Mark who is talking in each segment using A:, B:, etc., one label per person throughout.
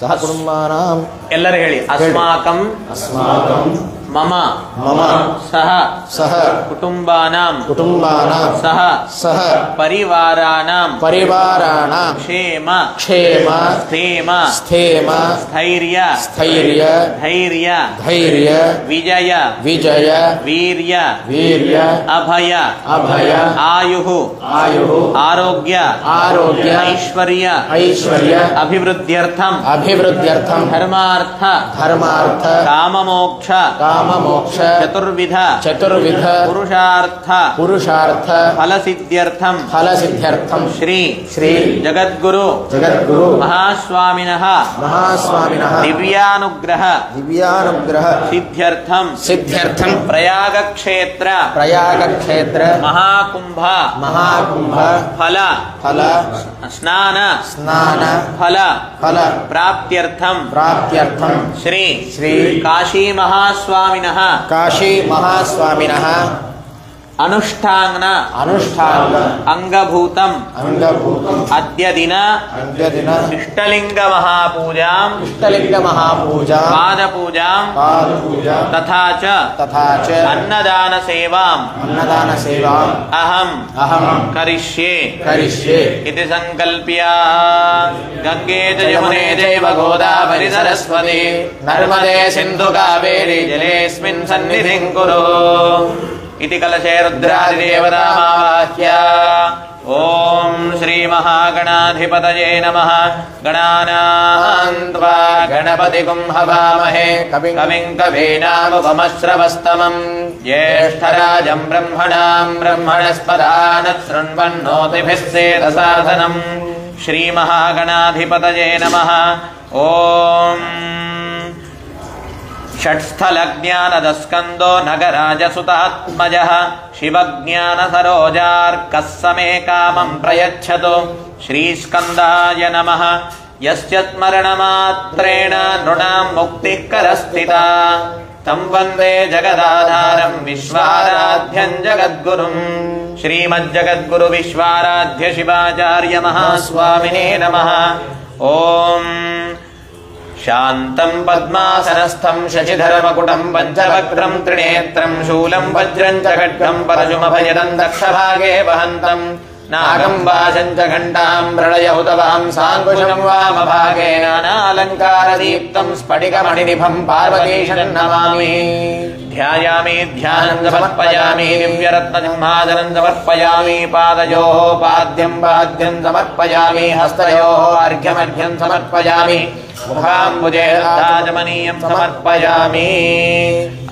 A: ಸಹ ಕುಟುಂಬಾನಾಂ
B: ಎಲ್ಲರೂ ಹೇಳಿ. ಅಸ್ಮಾಕಂ ಮಮ ಸಹ ಕುಟುಂಬಾನಾಂ ಸಹ ಪರಿವಾರಾಣಾಂ ಕ್ಷೇಮ ಸ್ಥೇಮ ಸ್ಥೈರ್ಯ ಧೈರ್ಯ ವಿಜಯ ವೀರ್ಯ ಅಭಯ ಆಯುಃ ಆರೋಗ್ಯ ಐಶ್ವರ್ಯ ಅಭಿವೃದ್ಧ್ಯರ್ಥಂ ಧರ್ಮಾರ್ಥ ಕಾಮಮೋಕ್ಷ ಚತುರ್ವಿಧ ಪುರುಷಾರ್ಥ ಫಲಸಿದ್ಧ್ಯರ್ಥಂ ಶ್ರೀ ಜಗದ್ಗುರು ಮಹಾಸ್ವಾಮಿನಃ ದಿವ್ಯಾನುಗ್ರಹ ಸಿದ್ಧ್ಯರ್ಥಂ ಪ್ರಯಾಗ ಕ್ಷೇತ್ರ ಮಹಾಕುಂಭ ಫಲ ಸ್ನಾನ ಫಲ ಪ್ರಾಪ್ತ್ಯರ್ಥಂ ಶ್ರೀ ಕಾಶಿ ಮಹಾಸ್ವಾಮಿನಃ ಅನುಷ್ಠಾಂಗ ಅಂಗಭೂತಂ ಅದ್ಯ ದಿನ ಇಷ್ಟಲಿಂಗ ಮಹಾಪೂಜಾಂ ಪಾದಪೂಜಾಂ ತಥಾ ಚ ಅನ್ನದಾನ ಸೇವಾಂ ಅಹಂ ಕರಿಷ್ಯೆ ಇತಿ ಸಂಕಲ್ಪ್ಯ ಗಂಗೆ ಯಮುನೆ ಚೈವ ಗೋದಾವರಿ ಸರಸ್ವತಿ ನರ್ಮದೆ ಸಿಂಧು ಕಾವೇರಿ ಜಲೇಸ್ಮಿನ್ ಸನ್ನಿಧಿಂ ಕುರು इति कलशे रुद्रादिदेवतामावाह्य ओम श्री महागणाधिपतये नमः। गणानां त्वा गणपतिगुं हवामहे कविं कवीनामुपमश्रवस्तमं ज्येष्ठराजं ब्रह्मणस्पदान् शृण्वन्नोतिभिः सेदसादनं श्री महागणाधिपतये नमः। ओम षट्स्थलज्ञानदस्कन्दो नगराजसुतात्मजः शिवज्ञानसरोजार्कः समे कामं प्रयच्छतु श्रीस्कन्दाय नमः। यस्य स्मरणमात्रेण नृणां मुक्तिः करस्थिता तं वन्दे जगदाधारं विश्वाराध्यं जगद्गुरुं श्रीमज्जगद्गुरु विश्वाराध्य शिवाचार्य महास्वामिने नमः। ओम शान्तं पद्मासनस्थं शशिधरमकुटं पञ्चवक्त्रं त्रिनेत्रं शूलं वज्रं च खड्गं परशुमभयदं दक्षभागे वहन्तं नागं वाशं च घण्टां प्रलयहुतवां साङ्कुशं वामभागे नानालङ्कारदीप्तं स्फटिकमणिनिभं पार्वतीशं नमामि। ध्यायामि ध्यानं समर्पयामि दिव्यरत्नसिंहासनं समर्पयामि पादयोः पाद्यं समर्पयामि हस्तयोः अर्घ्यमर्घ्यं समर्पयामि मुखाम्बुजे दाजमनीयं समर्पयामि।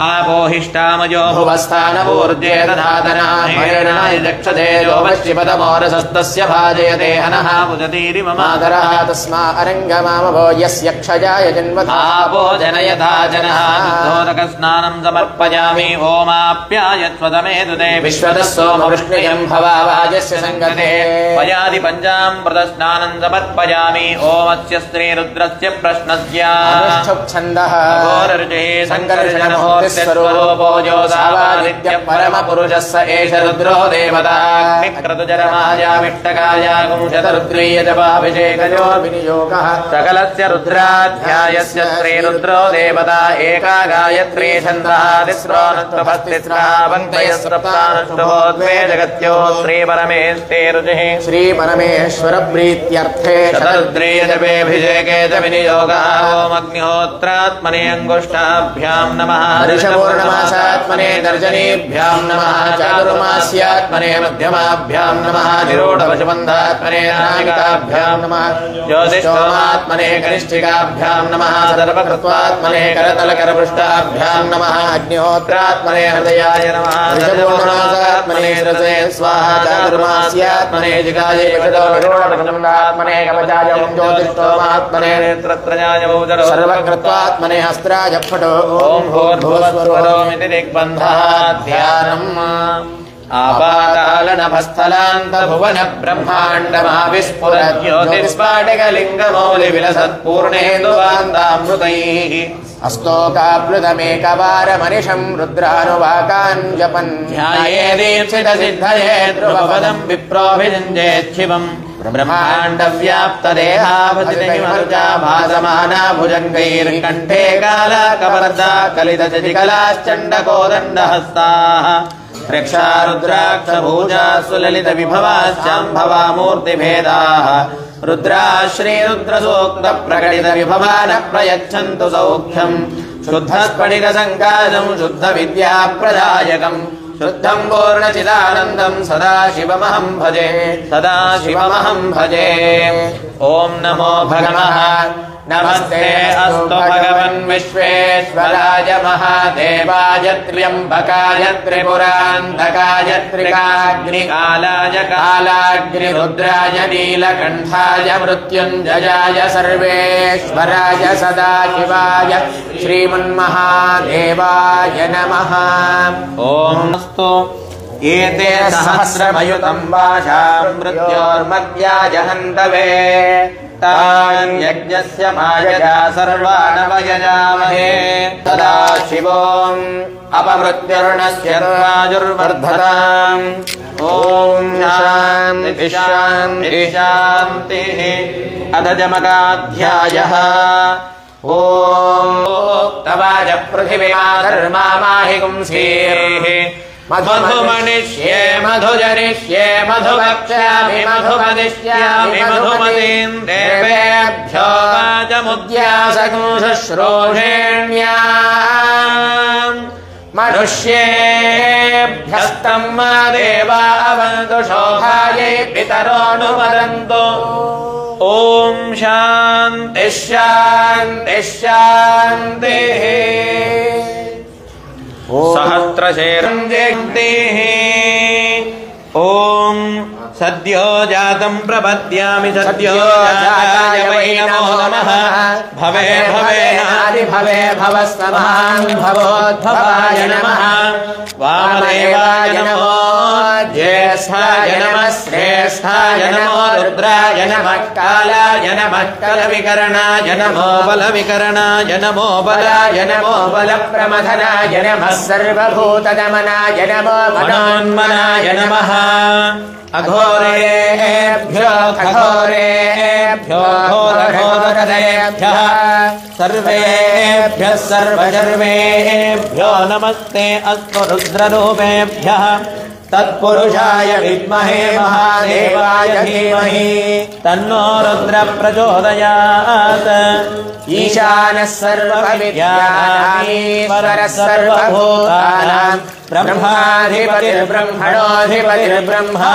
B: आपोहिष्टामजो भुवस्थानपूर्जे दधातनाय दक्षते जोपश्चिपदमोरसस्तस्य भाजयते अनः मुदतीरि ममादरः तस्मा अरङ्गमामभो यस्य क्षयाय जन्मथापो जनयथा जनः दोदकस्नानं समर्पयामि। ओमाप्यायत्वदमेतुते विश्वतः सोमवृष्णियं भवावाजस्य सङ्गते पयादि पञ्चामृतस्नानं समर्पयामि। ओमस्य श्रीरुद्रस्य प्रश्नस्य छन्दः संकर्षणमहोत्सर्वोपोजोसावादित्य परमपुरुषः स एष रुद्रो देवता क्रतुजरमायाविष्टकाय गुंशतरुद्रीयजपाभिषेकयो विनियोगः सकलस्य रुद्राध्यायस्य श्रीरुद्रो देवता एका गायत्री छन्दः तिस्रोऽनुत्वपस्तिस्रः पङ्क्तयस्रप्तानुष्टुभोद्वे जगत्यो श्रीपरमेष्ठे रुचिः श्रीपरमेश्वर प्रीत्यर्थे शतरुद्रीयजपेऽभिषेके च विनियोगः। ओम अग्निहोत्रात्मने अंगुष्ठाभ्यां नमः ऋषपूर्णमासात्मने दर्जनीभ्यां नमः चातुर्मास्यात्मने मध्यमाभ्यां नमः निरूढवशबन्धात्मने नायिकाभ्यां नमः ज्योतिष्ठोमात्मने कनिष्ठिकाभ्यां नमः सर्वकृत्वात्मने करतलकरपृष्ठाभ्यां नमः अग्निहोत्रात्मने हृदयाय नमः ऋषपूर्णमासात्मने रसे स्वाहा चातुर्मास्यात्मने जिगाये निरूढवशबन्धात्मने कवचाय ज्योतिष्ठोमात्मने नेत्रत्रयाय बहुजरो सर्वकृत्वात्मने हस्त्राय फटो ओम भूर्भुवस्वरोमिति दिग्बन्धः ध्यानम् आपातालनभस्थलान्तभुवन ब्रह्माण्डमाविस्फुरत् ज्योतिस्फाटिकलिङ्गमौलिविलसत्पूर्णेन्दुवान्तामृतैः अस्तोकाप्लुतमेकवारमनिशं रुद्रानुवाकान् जपन् ध्याये दीप्सितसिद्धये ध्रुवपदं विप्रोऽभिषिञ्चेत् शिवम् ब्रह्माण्डव्याप्तदेहावतिमरुचा भासमाना भुजङ्गैर्कण्ठे कालाकवर्धा कलितशशिकलाश्चण्डकोदण्डहस्ताः रक्षारुद्राक्षभूजा सुललितविभवाश्चाम्भवा मूर्तिभेदाः रुद्राश्रीरुद्रसूक्तप्रकटितविभवा न प्रयच्छन्तु सौख्यम् शुद्धस्फटिकसङ्काशम् शुद्धविद्याप्रदायकम् शुद्धम् पूर्णचिदानन्दम् सदाशिवमहम् भजे ॐ नमो भगवः नमस्ते अस्तु भगवन् विश्वेश्वराय महादेवाय त्र्यम्बकाय त्रिपुरान्तकाय त्रिकाग्निकालाय कालाग्निरुद्राय नीलकण्ठाय मृत्युञ्जयाय सर्वेश्वराय सदाशिवाय श्रीमन्महादेवाय नमः। ॐ अस्तु एते सहस्रमयुतम् वाशाम् मृत्योर्मद्याय हन्तवे तान् यज्ञस्य मायया सर्वानवयजामहे तदा शिवोम् अपमृत्युर्णस्य राजुर्वर्धताम्। ॐ शान्तिः शान्तिः शान्तिः। अथ जमकाध्यायः। ॐ तवाज पृथिव्या धर्मामाहि पुंसीः मधुमनिष्ये मधुजनिष्ये मधुभक्ष्यामि मधुमदिष्यामि मधुमतीम् देवेभ्यो वाचमुद्यासकुंशुश्रूषेण्याम् मनुष्येभ्यस्तम् मा देवा अवन्तु शोभायै पितरोऽनुमदन्तु। ॐ शान्तिः शान्तिः शान्तिः। सहस्रशेरम् जयन्तेः। ॐ सद्यो जातम् प्रपद्यामि सद्यो जाताय वै नमो नमः। भवे भवेनादि भवे भवस्तमान् भवोद्भवाय नमः। वामदेवाय नमो ज्येष्ठाय नमः श्रेष्ठाय नमो रुद्राय नमः कालाय नमः कलविकरणाय नमो बलविकरणाय नमो बलाय नमो बलप्रमथनाय नमः सर्वभूतदमनाय नमो मनोन्मनाय नमः। अघोरेभ्यो खघोरेभ्यो घोरघोरहृदयेभ्यः सर्वेभ्यः सर्वजर्वेभ्यो नमस्ते अस्तु रुद्ररूपेभ्यः। तत्पुरुषाय विद्महे महादेवाय धीमहि तन्नो रुद्र प्रचोदयात्। ईशानः सर्वविद्यानामीश्वरः सर्वभूतानां ब्रह्माधिपतिर्ब्रह्मणोऽधिपतिर्ब्रह्मा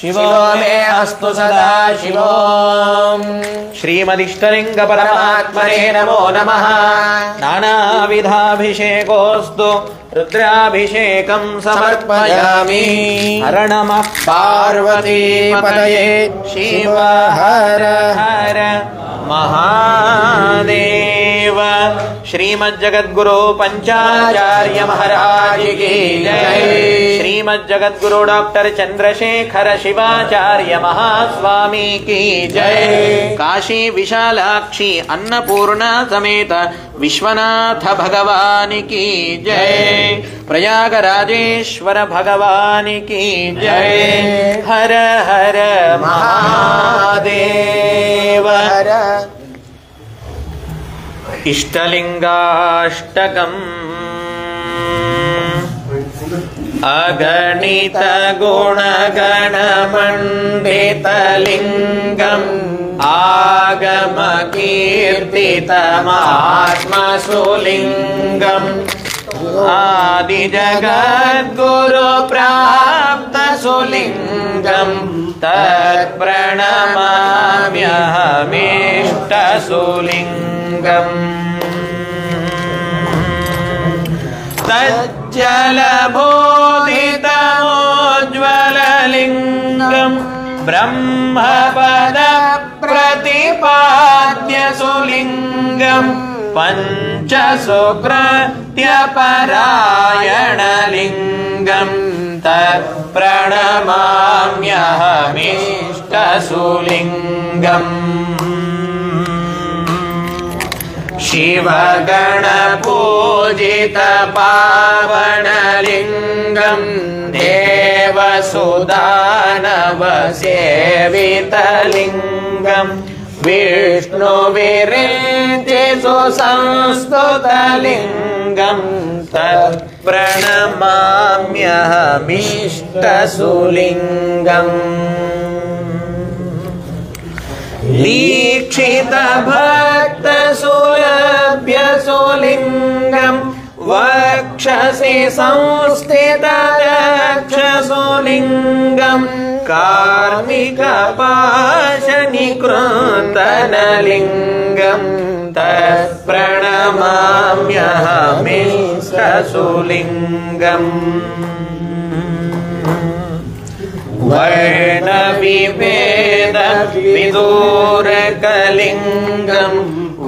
B: शिवो मे अस्तु सदा शिवो। श्रीमदिष्टलिङ्गपरमात्मने नमो नमः। नानाविधाभिषेकोऽस्तु रुद्राभिषेकं समर्पयामि। हर नमः पार्वतीपतये शिव हर हर महादेव। श्रीमज्जगद्गुरु पंचाचार्य महाराज की जय। श्रीमज्जगद्गुरु डॉक्टर चंद्रशेखर शिवाचार्य महास्वामी की जय। काशी विशालाक्षी अन्नपूर्णा समेत विश्वनाथ भगवान की जय। प्रयागराजेश्वर भगवान की जय। हर हर महादेव। इष्टलिंगाष्टकम् अगणित गुणगणमण्डितलिङ्गम् आगमकीर्तितमात्मसुलिङ्गम् आदिजगद्गुरु प्राप्तसुलिङ्गम् तत्प्रणमाम्यहमीष्टसुलिङ्गम्। तज्जलबोधितमोज्ज्वललिङ्गम् ब्रह्मपद प्रतिपाद्यसुलिङ्गम् पञ्चसुकृत्यपरायणलिङ्गम् तत्प्रणमाम्यहमीष्टसुलिङ्गम्। शिवगणपूजित पावनलिङ्गम् देव देवसुदानवसेवितलिङ्गम् विष्णुविरिञ्चि सुसंस्तुतलिङ्गम् तत्प्रणमाम्यहमीष्टसुलिङ्गम् दीक्षितभक्तसुलभ्यसुलिङ्गम् वक्षसि संस्थितदक्षसुलिङ्गम् कार्मिकपाशनिकृन्तनलिङ्गम् तत्प्रणमाम्यहमीष्टसुलिङ्गम् वर्णविभेदविदूरकलिङ्गम्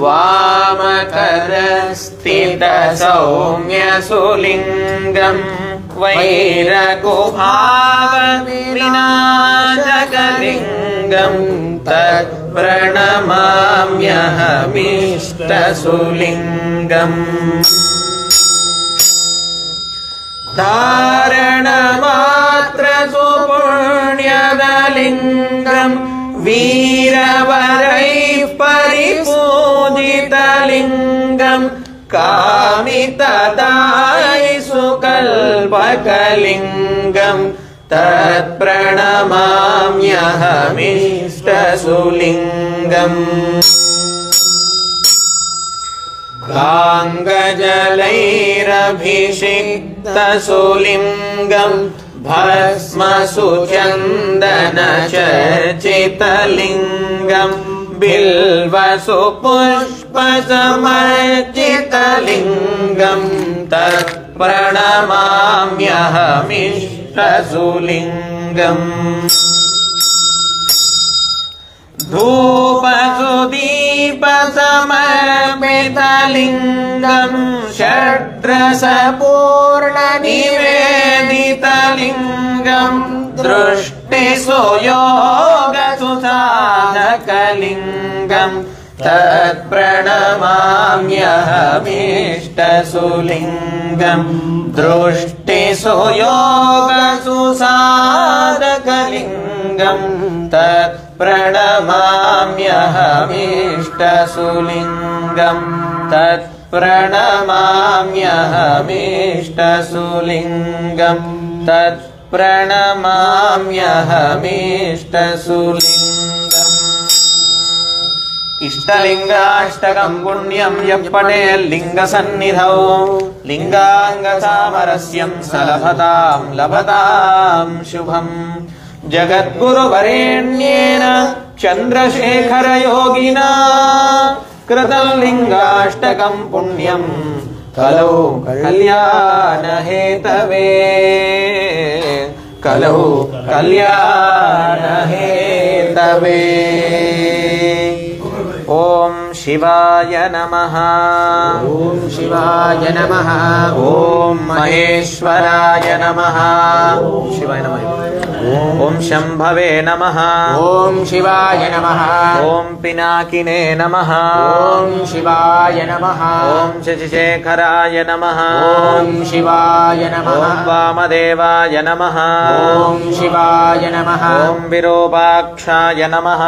B: वामकरस्थितसौम्यसुलिङ्गम् वैरकुभावविनाशकलिङ्गम् तत्प्रणमाम्यहमीष्टसुलिङ्गम् धारणमात्रसुपुण्यदलिङ्गम् वीरवरैः परिपूजितलिङ्गम् कामितदायि सुकल्पकलिङ्गम् तत्प्रणमाम्यहमीष्टसुलिङ्गम् गाङ्गजलैरभिषिक्तसुलिङ्गम् भस्मसुचन्दनचर्चितलिङ्गम् बिल्वसुपुष्पसमर्चितलिङ्गम् तत्प्रणमाम्यहमीष्टसुलिङ्गम् धूपसुदीपसमर्पितलिङ्गम् षड्रसपूर्णनिवेदितलिङ्गम् दृष्टिसुयोगसुसाधकलिङ्गम् तत्प्रणमाम्यहमीष्टसुलिङ्गम् दृष्टिसुयोगसुसाधकलिङ्गम् तत्प्रणमाम्यहमीष्टसुलिङ्गम् तत्प्रणमाम्यहमीष्टसुलिङ्गम् तत्प्रणमाम्यहमीष्टसुलिङ्गम् इष्टलिङ्गाष्टकम् पुण्यम् यः पठेत् लिङ्गसन्निधौ लिङ्गाङ्गसामरस्यम् स लभताम् शुभम् जगद्गुरुवरेण्येन चन्द्रशेखरयोगिना कृतम् लिङ्गाष्टकम् पुण्यम् कलौ कल्याणहेतवे कलौ कल्याणहेतवे ॐ शिवाय नमः
A: ॐ शिवाय नमः
B: ॐ महेश्वराय नमः शिवाय नमः ॐ शम्भवे नमः
A: ॐ शिवाय नमः
B: ॐ पिनाकिने नमः
A: ॐ शिवाय नमः
B: ॐ शशिशेखराय नमः
A: ॐ शिवाय नमः
B: ॐ वामदेवाय नमः
A: ॐ शिवाय नमः
B: ॐ विरूपाक्षाय नमः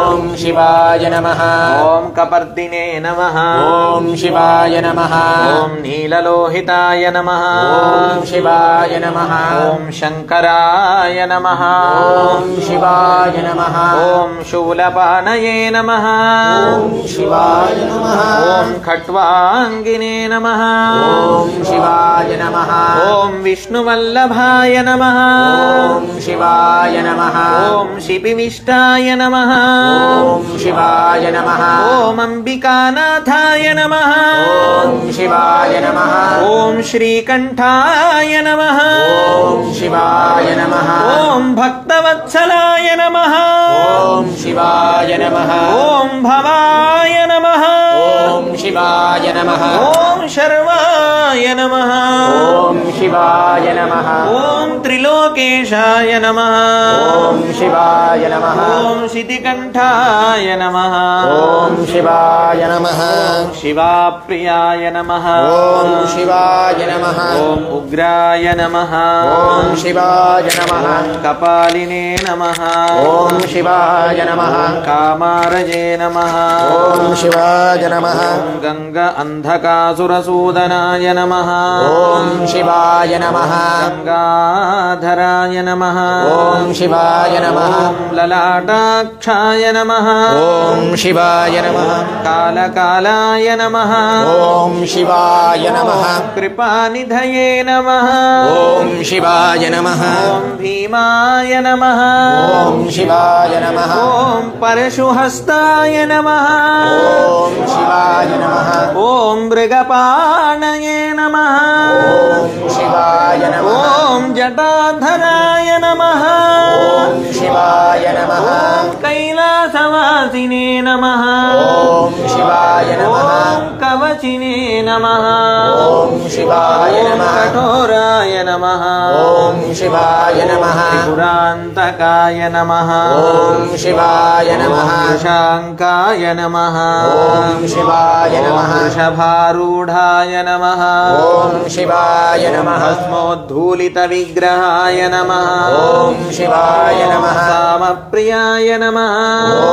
A: ॐ शिवाय नमः
B: ॐ कपर्दिने नमः
A: ॐ शिवाय नमः
B: ॐ नीललोहिताय नमः
A: ॐ शिवाय नमः
B: ॐ शङ्कराय नमः
A: ॐ शिवाय नमः
B: ॐ शूलपाणये नमः
A: ॐ शिवाय नमः
B: ॐ खट्वाङ्गिने नमः
A: ॐ शिवाय नमः
B: ॐ विष्णुवल्लभाय नमः
A: ॐ शिवाय नमः
B: ॐ शिपिविष्टाय नमः
A: ॐ शिवाय नमः
B: ॐ अम्बिकानाथाय नमः
A: ॐ शिवाय नमः
B: ॐ श्रीकण्ठाय नमः
A: ॐ शिवाय नमः
B: ॐ भक्तवत्सलाय नमः
A: ॐ शिवाय नमः
B: ॐ भवाय नमः
A: ॐ शिवाय नमः
B: ॐ शर्वाय नमः
A: ॐ शिवाय नमः
B: ॐ त्रिलोकेशाय नमः
A: ॐ शिवाय नमः
B: ॐ शितिकण्ठाय नमः
A: ॐ शिवाय नमः
B: शिवाप्रियाय नमः
A: ॐ शिवाय नमः
B: ॐ उग्राय नमः
A: ॐ शिवाय नमः
B: कपालिने नमः
A: ॐ शिवाय नमः
B: कामारजे नमः
A: ॐ शिवाय नमः
B: गंगा अंधकासुरसूदनाय नमः
A: ॐ शिवाय नमः
B: गंगाधराय नमः
A: ॐ शिवाय नमः
B: ललाटाक्षाय नमः
A: ॐ शिवाय नमः
B: कालकालाय नमः
A: ॐ शिवाय नमः
B: कृपानिधये नमः
A: ॐ शिवाय नमः
B: ॐ भीमाय नमः
A: ॐ शिवाय नमः
B: ॐ परशुहस्ताय नमः
A: ॐ शिवाय नमः
B: ॐ मृगपाणये नमः
A: ॐ शिवाय नमः
B: ॐ जटाधराय नमः
A: ॐ शिवाय नमः
B: ॐ कैलासवासिने नमः
A: ॐ शिवाय नमः
B: ॐ कवचिने नमः
A: ॐ शिवाय
B: ॐ
A: नमः
B: कठोराय नमः
A: ॐ शिवाय नमः
B: त्रिपुरान्तकाय नमः
A: ॐ शिवाय नमः
B: शाङ्काय नमः
A: ॐ शिवाय नमः
B: वृषभारूढाय नमः
A: ॐ शिवाय नमः
B: भस्मोद्धूलितविग्रहाय नमः
A: ॐ शिवाय नमः
B: कामप्रियाय नमः
A: ॐ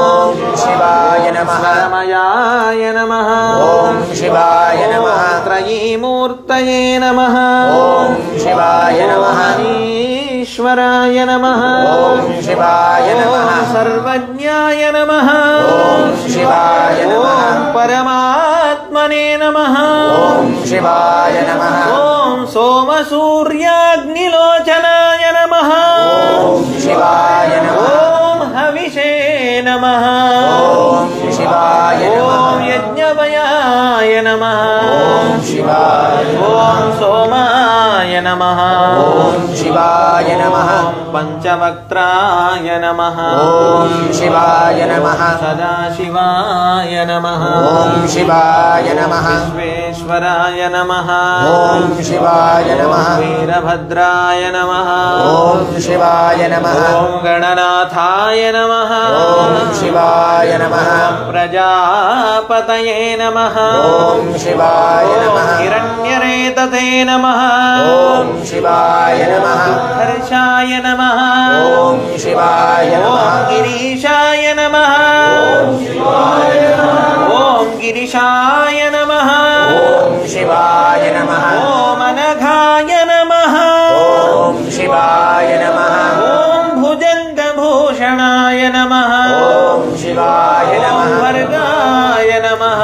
A: शिवाय नमः
B: परमयाय नमः
A: ॐ शिवाय नमः
B: त्रयीमूर्तये नमः
A: ॐ शिवाय नमः
B: ईश्वराय नमः
A: ॐ शिवाय नमः
B: ॐ सर्वज्ञाय नमः
A: ॐ शिवाय नमः
B: ॐ परमात्मने नमः
A: ॐ शिवाय नमः
B: ॐ सोमसूर्याग्निलोचनाय नमः
A: ॐ शिवाय नमः
B: ॐ हविषे नमः
A: ॐ शिवाय नमः
B: ॐ यज्ञवयाय नमः
A: ॐ शिवाय
B: ॐ सोमाय नमः
A: ॐ शिवाय नमः
B: पञ्चवक्त्राय नमः
A: ॐ शिवाय नमः
B: सदाशिवाय नमः
A: ॐ शिवाय नमः
B: विश्वेश्वराय नमः
A: ॐ शिवाय नमः
B: वीरभद्राय नमः
A: ॐ शिवाय नमः
B: ॐ गणनाथाय नमः
A: ॐ शिवाय नमः
B: प्रजापतये नमः
A: ॐ शिवाय नमः
B: हिरण्यरेतते नमः
A: ॐ शिवाय नमः
B: हर्षाय नमः
A: ॐ शिवाय नमः
B: ॐ गिरीशाय नमः ॐ गिरिशाय नमः
A: ॐ शिवाय नमः
B: ॐ अनघाय नमः
A: ॐ शिवाय नमः
B: ॐ भुजङ्गभूषणाय नमः
A: ॐ शिवाय
B: ॐ
A: नमः
B: वर्गाय नमः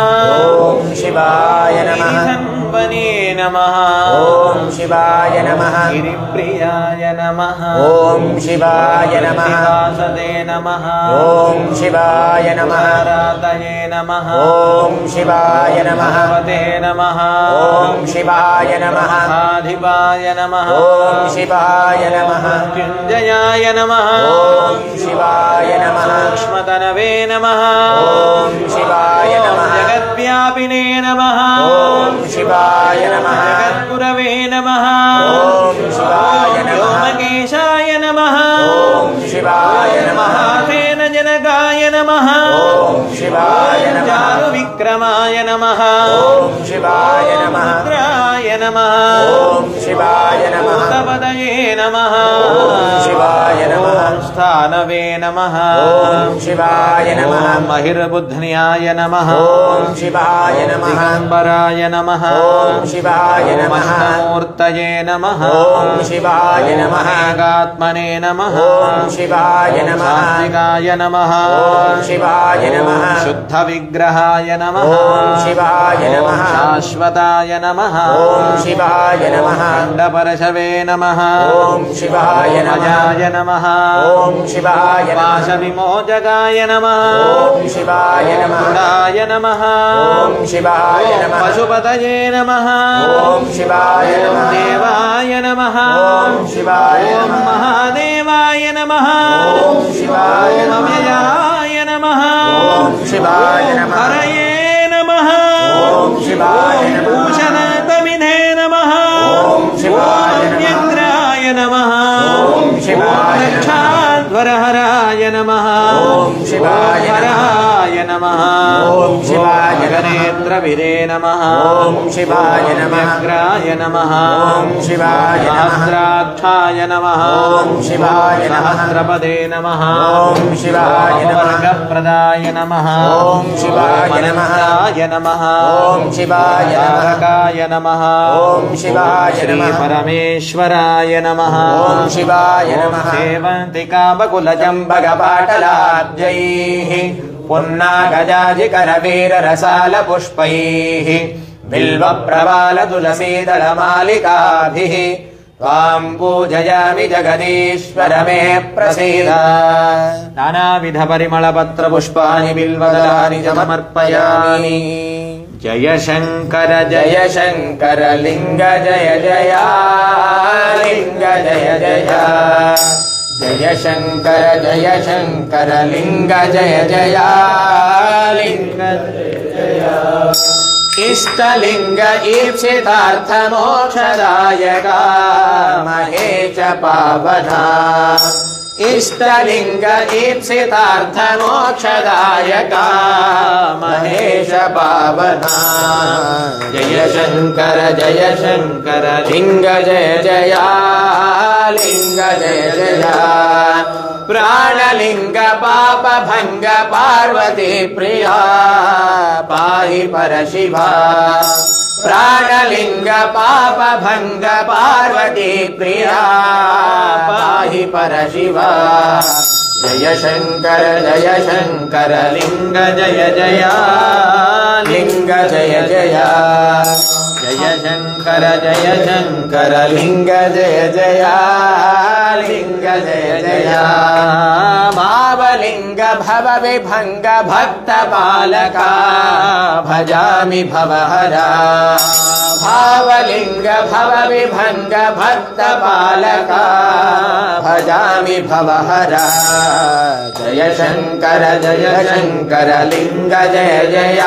A: ॐ शिवाय नमः
B: गिरिधन्वने नमः
A: ॐ शिवाय नमः
B: गिरिप्रियाय नमः
A: ॐ शिवाय नमः
B: वासदे नमः
A: ॐ शिवाय नमः
B: रातये नमः
A: ॐ शिवाय नमः
B: भगवते नमः
A: ॐ शिवाय नमः
B: आधिपाय नमः
A: ॐ शिवाय नमः
B: मृत्युञ्जयाय नमः
A: ॐ शिवाय नमः
B: सूक्ष्मतनवे नमः
A: ॐ शिवाय नमः
B: जगद्व्यापिने नमः
A: ॐ शिवाय नमः
B: जगद्गुरवे नमः
A: ॐ शिवाय नमः
B: व्योमकेशाय नमः
A: ॐ शिवाय नमः
B: महासेन जनकाय नमः
A: ॐ शिवाय नमः
B: चारुविक्रमाय नमः
A: ॐ शिवाय नमः
B: रुद्राय नमः
A: ॐ शिवाय नमः
B: भूतपदये नमः
A: ॐ शिवाय नमः
B: स्थानवे नमः
A: ॐ शिवाय नमः
B: महिर्बुद्ध्याय नमः
A: ॐ शिवाय नमः
B: दिगम्बराय नमः
A: ॐ शिवाय नमः
B: मूर्तये नमः
A: ॐ शिवाय नमः
B: नागात्मने नमः
A: ॐ शिवाय नमः
B: सात्विकाय नमः
A: ॐ शिवाय नमः
B: शुद्धविग्रहाय नमः
A: ॐ शिवाय नमः
B: शाश्वताय नमः
A: ॐ शिवाय नमः
B: खण्डपरशवे नमः
A: ॐ शिवाय नमः
B: अजाय नमः
A: ॐ शिवाय नमः
B: पाशविमोचकाय नमः
A: ॐ शिवाय नमः
B: गुडाय नमः
A: ॐ शिवाय नमः
B: पशुपतये नमः
A: ॐ शिवाय नमः
B: देवाय नमः
A: ॐ शिवाय
B: ॐ
A: नमः
B: महादेवाय नमः
A: ॐ शिवाय
B: ॐ
A: नमः
B: अव्ययाय नमः
A: ॐ शिवाय नमः
B: हरये नमः
A: ॐ शिवाय नमः
B: भूषण नमः
A: ओम शिवाय नमः
B: दक्षाध्वरहराय नमः
A: ओम शिवाय
B: हराय नमः
A: ओम शिवाय नमः
B: गगनेन्द्रविदे नमः
A: ओम शिवाय नमः
B: व्यग्राय नमः
A: ओम शिवाय नमः
B: सहस्राक्षाय नमः
A: ओम शिवाय नमः
B: सहस्रपदे नमः
A: ओम शिवाय नमः
B: वर्गप्रदाय नमः
A: ओम शिवाय नमः
B: नमः
A: ओम शिवाय नमः
B: तारकाय नमः
A: ओम शिवाय नमः
B: परमेश्वराय नमः
A: ओम शिवाय नमः
B: सेवन्तिकाबकुलजम्बगपाटलाब्जैः पुन्नागजाजिकरवीररसालपुष्पैः बिल्वप्रवालतुलसीदलमालिकाभिः त्वां पूजयामि जगदीश्वर मे प्रसीद नानाविधपरिमलपत्रपुष्पाणि बिल्वदलानि च समर्पयामि जय शङ्कर लिङ्ग जय जय लिङ्ग जय जय जय शङ्कर लिङ्ग जय जय लिङ्ग इष्टलिङ्ग ईप्सितार्थमोक्षदायका महे च पावना इष्टलिङ्ग ईप्सितार्थमोक्षदायका महेश पावना जय शङ्कर लिङ्ग जय जय लिङ्ग जय जय प्राणलिङ्ग पापभङ्ग पार्वती प्रिया पाहि परशिवा प्राणलिङ्ग पापभङ्ग पार्वती प्रिया पाहि परशिवा जय शङ्कर लिङ्ग जय जय लिङ्ग जय जय जय शङ्कर लिङ्ग जय जय लिङ्ग जय जय भावलिङ्ग भव विभङ्ग भक्तपालका भजामि भवहरा भावलिङ्ग भव विभङ्ग भक्तपालका भजामि भवहरा जय शङ्कर लिङ्ग जय जय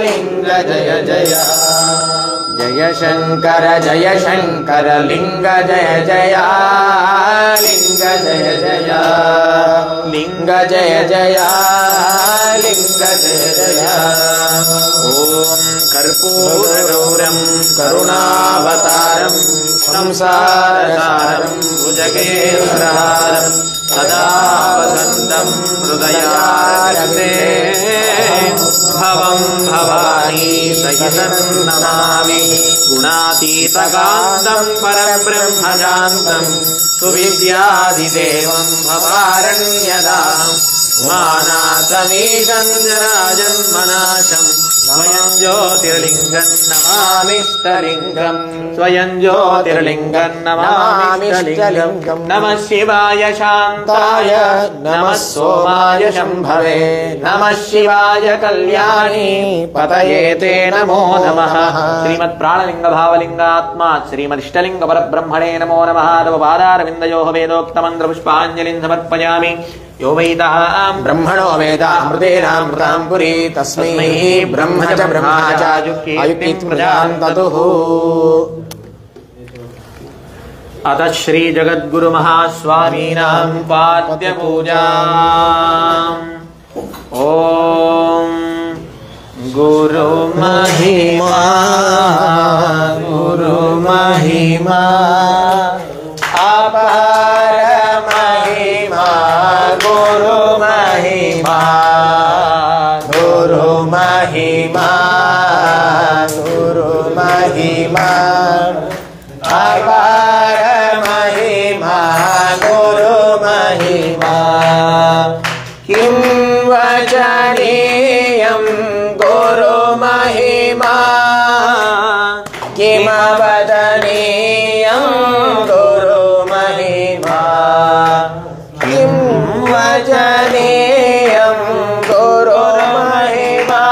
B: लिङ्ग जय जय जय शङ्कर लिङ्ग जय जय लिङ्ग जय जय लिङ्ग जय जय लिङ्ग जय जय ॐ कर्पूरगौरं करुणावतारं संसारसारं भुजगेन्द्रहारं सदा वसन्तं हृदयारते भवं भवानी सहितं नमामि गुणातीतकान्तं परब्रह्मजान्तं सुविद्यादिदेवं भवारण्यदाम् मानातमीशं जराजन्मनाशं स्वयं ज्योतिर्लिङ्गं नमामिष्टलिङ्गं स्वयं ज्योतिर्लिङ्गं नमामिष्टलिङ्गं नमः शिवाय शान्ताय नमः सोमाय शम्भवे नमः शिवाय कल्याणी पतये ते नमो नमः श्रीमत्प्राणलिङ्ग भावलिङ्गात्मा श्रीमदिष्टलिङ्ग परब्रह्मणे नमो नमः तव पादारविन्दयोः वेदोक्तमन्त्रपुष्पाञ्जलिं समर्पयामि यो वैदां ब्रह्मणो वेदामृतेनामृतां पुरी तस्मै ब्रह्म च ब्रह्माचार्युक्तिं ततुः अतः श्री जगद्गुरुमहास्वामीनां पाद्यपूजाम् ॐ गुरुमहिमा अपार महिमा गुरुमहिमा अपार महिमा गुरुमहिमा किं वचनीयं गुरुमहिमा किमवदनीयं गुरुमहिमा किं वचनीयं गुरुमहिमा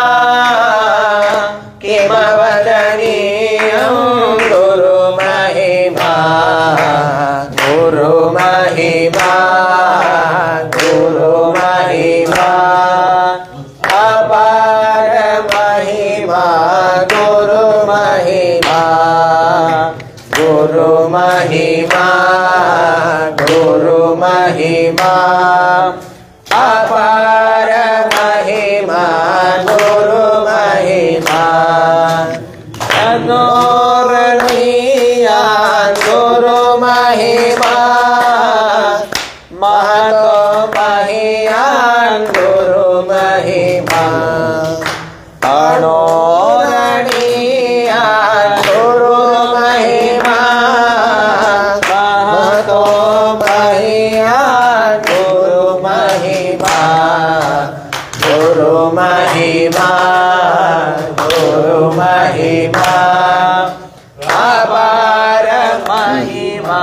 B: किमवदनीयं गुरुमहिमा अपार महिमा गुरुमहिमा
A: गुरु महिमा अपार महिमा गुरु महिमा अनोरणीया गुरु महिमा महतो महियान गुरु महिमा अनोरणीया गुरु महिमा महतो महियान गुरु महिमा गुरु महिमा अपार महिमा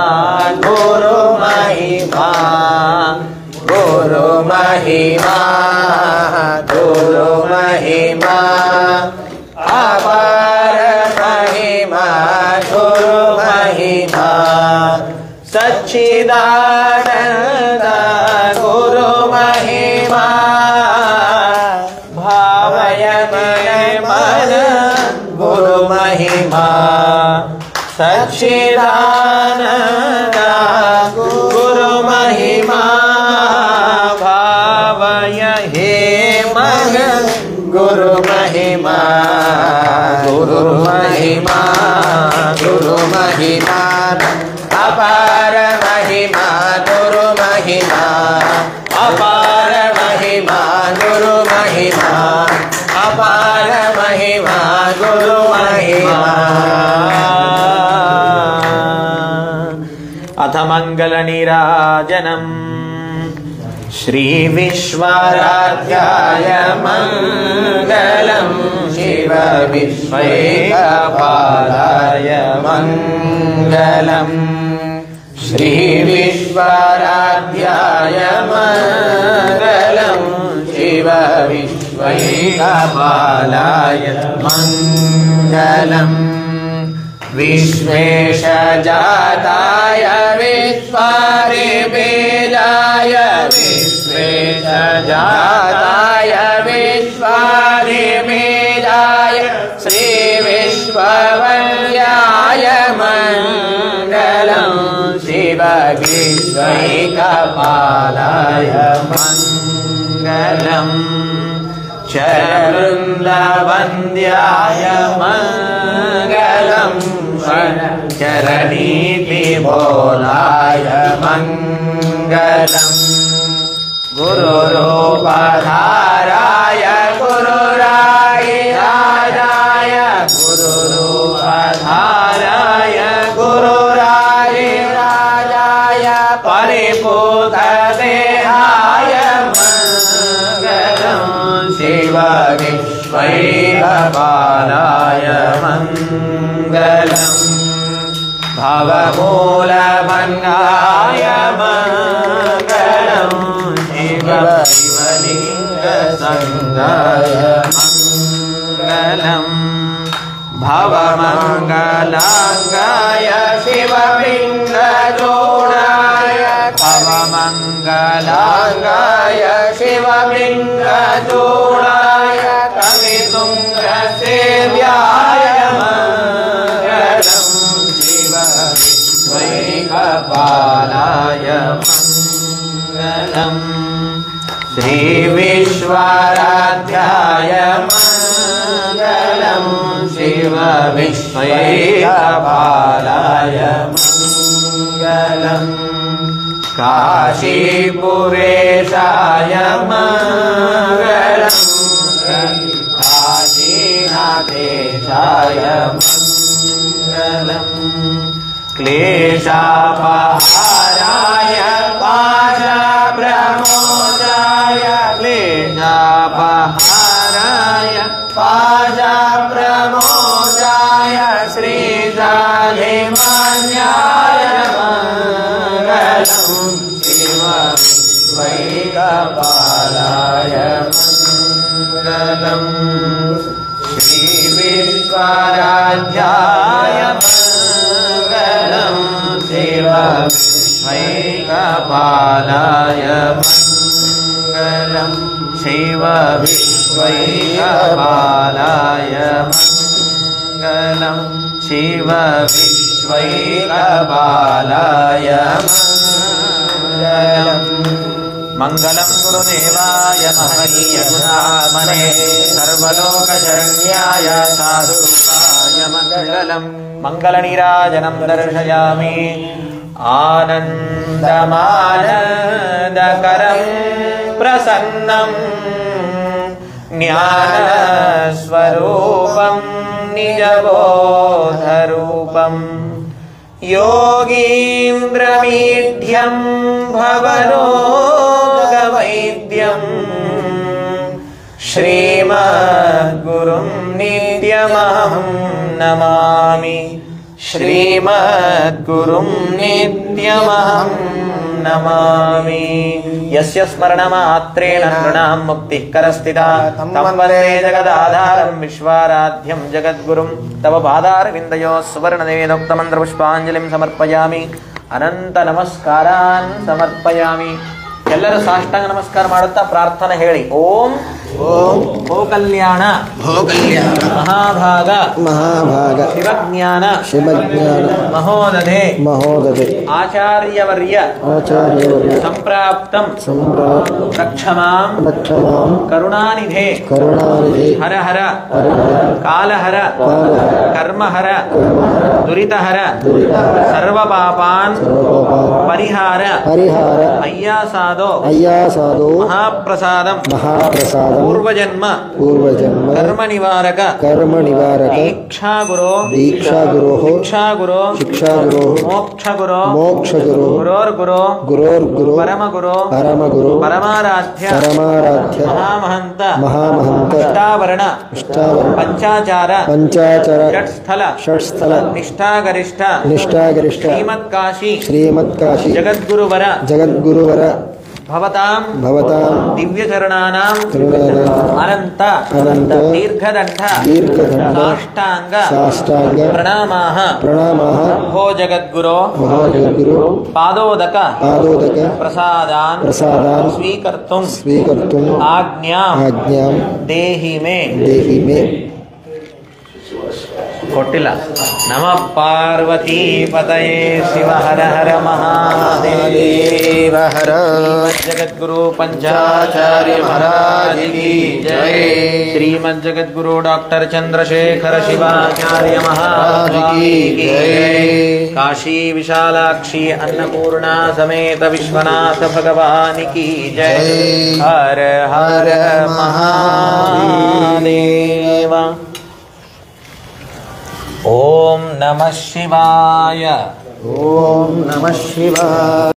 A: गुरु महिमा अपार महिमा गुरु महिमा सच्चिदानंद गुरु महिमा भावयमय मन गुरु महिमा सच्चिदानंद गुरु महिमा भावय हे मन गुरु महिमा अपार महिमा गुरु महिमा अपार महिमा गुरु महिमा अपार महिमा गुरु महिमा अथ मंगल नीराजनम् श्री विश्वाराध्याय मंगलम् शिव विश्वैकपालाय मंगलम् श्री विश्वाराध्याय मंगलम् शिव विश्वैकपालाय मंगलम् विश्वेश जाताय विश्वारिबीजाय विश्वेश जाताय विश्वारिबीजाय श्री विश्ववन्द्याय मंगलम् शिव विश्वैकपालाय मंगलम् चरणवन्द्याय मंगलम् चरणीतिबोधाय मंगलम् गुरुरूपधाराय गुरुरायराजाय गुरुरूपधाराय गुरुरायराजाय परिपूतदेहाय मंगलम् शिव विश्वैकपालाय मंगलम् भवमूलभङ्गाय मंगलम् शिव शिवलिङ्गसङ्गाय मंगलम् भवमङ्गलाङ्गाय शिवलिङ्गजोडाय भवमङ्गलाङ्गाय शिवलिङ्गजोडाय कवितुङ्गसेव्याय मंगलम् शिव विश्वैकपालाय मंगलम् श्री विश्वाराध्याय मंगलम् शिव विश्वैकपालाय मंगलम् काशीपुरेशाय मंगलम् काशीनाथेशाय मंगलम् क्लेशापहाराय पाशप्रमोदाय क्लेशापहाराय पाशप्रमोदाय श्रीजालिमान्याय मंगलम् शिव विश्वैकपालाय मंगलम् श्री विश्वाराध्याय मंगलम् शिव विश्वैकपालाय मंगलम् शिव विश्वैकपालाय मंगलम् शिव विश्व वैकपालाय मङ्गलं गुरुदेवाय महनीयगुणात्मने सर्वलोकशरण्याय साधुरूपाय मङ्गलं मङ्गलनीराजनं दर्शयामि आनन्दमानन्दकरं प्रसन्नं ज्ञानस्वरूपं निजबोधरूपं योगीन्द्रमीढ्यं भवरोगवैद्यं श्रीमद्गुरुं नित्यमहं नमामि श्रीमद्गुरुं नित्यमहं नमामि यस्य स्मरणमात्रेण नृणां मुक्तिः करस्थिता तं वन्दे जगदाधारं विश्वाराध्यं जगद्गुरुं तव पादारविन्दयोः सुवर्णदेवोक्तमन्त्रपुष्पाञ्जलिं समर्पयामि अनंत नमस्कारान् समर्पयामि ಎಲ್ಲರೂ ಸಾಷ್ಟಾಂಗ ನಮಸ್ಕಾರ ಮಾಡುತ್ತಾ ಪ್ರಾರ್ಥನೆ ಹೇಳಿ ಓಂ ಓಂ ಭೋ ಕಲ್ಯಾಣ ಮಹಾಭಾಗ ಶಿವಜ್ಞಾನ ಮಹೋದಧೆ ಆಚಾರ್ಯವರ್ಯ ಸಂಪ್ರಾಪ್ತಂ ರಕ್ಷಮಾಂ ಕರುಣಾನಿಧೆ ಹರ ಹರ ಕಾಲಹರ ಕರ್ಮಹರ ದುರಿತಹರ ಸರ್ವಪಾಪಾನ್ ಪರಿಹಾರ ಅಯ್ಯಾಸಾದೋ ಮಹಾಪ್ರಸಾದಂ पूर्वजन्म कर्म निवारक दीक्षा गुरो शिक्षा गुरो मोक्ष गुरो गुरोर्गुरो परम गुरो परमाराध्य महामहंत अष्टावरण पंचाचार षट्स्थल निष्ठागरिष्ठ श्रीमत्काशी जगद्गुरुवर भवतां दिव्यचरणानां अनंत दीर्घदंड साष्टांग प्रणामाः भो जगद्गुरो पादोदक प्रसादान् स्वीकर्तुं आज्ञां देहि मे ಕೊಟ್ಟಿಲ್ಲ ನಮಃ ಪಾರ್ವತಿ ಪತಯೇ ಶಿವ ಹರ ಹರ ಮಹಾದೇವ ಹರ ಜಗದ್ಗುರು ಪಂಚಾಚಾರ್ಯ ಮಹಾರಾಜ್ ಕಿ ಜೈ ಶ್ರೀಮದ್ ಜಗದ್ಗುರು ಡಾಕ್ಟರ್ ಚಂದ್ರಶೇಖರ ಶಿವಾಚಾರ್ಯ ಮಹಾರಾಜ್ ಕಿ ಜೈ ಕಾಶಿ ವಿಶಾಲಾಕ್ಷಿ ಅನ್ನಪೂರ್ಣಾ ಸಮೇತ ವಿಶ್ವನಾಥ ಭಗವಾನ್ ಕಿ ಜೈ ಹರ ಹರ ಮಹಾದೇವ ओम नमः शिवाय।